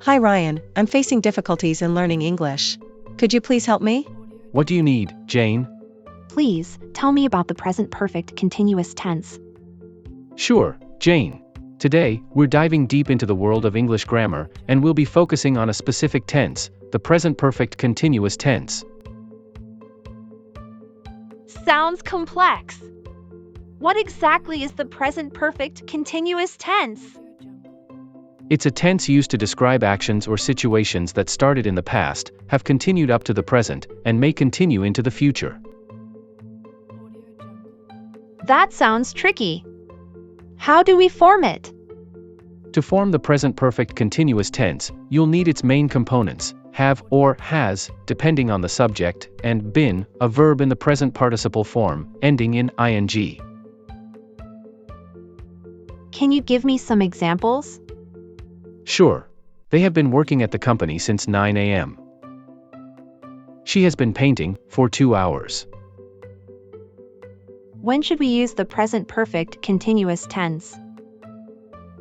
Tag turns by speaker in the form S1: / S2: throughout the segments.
S1: Hi Ryan, I'm facing difficulties in learning English. Could you please help me?
S2: What do you need, Jane?
S3: Please, tell me about the present perfect continuous tense.
S2: Sure, Jane. Today, we're diving deep into the world of English grammar, and we'll be focusing on a specific tense, the present perfect continuous tense.
S3: Sounds complex. What exactly is the present perfect continuous tense?
S2: It's a tense used to describe actions or situations that started in the past, have continued up to the present, and may continue into the future.
S3: That sounds tricky. How do we form it?
S2: To form the present perfect continuous tense, you'll need its main components, have or has, depending on the subject, and been, a verb in the present participle form, ending in ing.
S3: Can you give me some examples?
S2: Sure. They have been working at the company since 9 a.m. She has been painting for 2 hours.
S3: When should we use the present perfect continuous tense?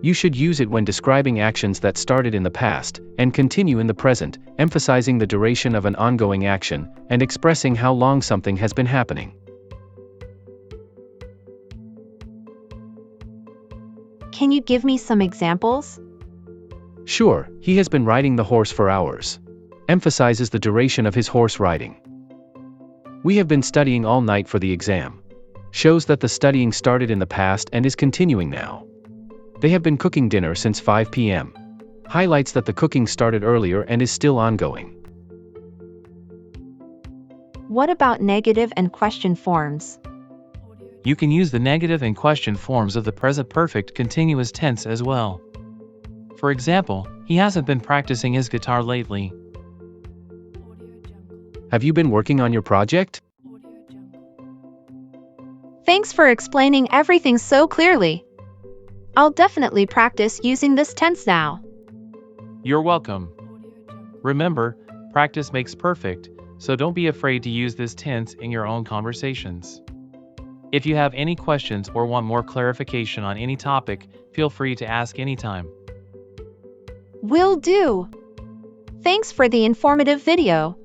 S2: You should use it when describing actions that started in the past, and continue in the present, emphasizing the duration of an ongoing action, and expressing how long something has been happening.
S3: Can you give me some examples?
S2: Sure, he has been riding the horse for hours. Emphasizes the duration of his horse riding. We have been studying all night for the exam. Shows that the studying started in the past and is continuing now. They have been cooking dinner since 5 p.m. Highlights that the cooking started earlier and is still ongoing.
S3: What about negative and question forms?
S4: You can use the negative and question forms of the present perfect continuous tense as well. For example, he hasn't been practicing his guitar lately.
S2: Have you been working on your project?
S3: Thanks for explaining everything so clearly. I'll definitely practice using this tense now.
S4: You're welcome. Remember, practice makes perfect, so don't be afraid to use this tense in your own conversations. If you have any questions or want more clarification on any topic, feel free to ask anytime.
S3: Will do. Thanks for the informative video.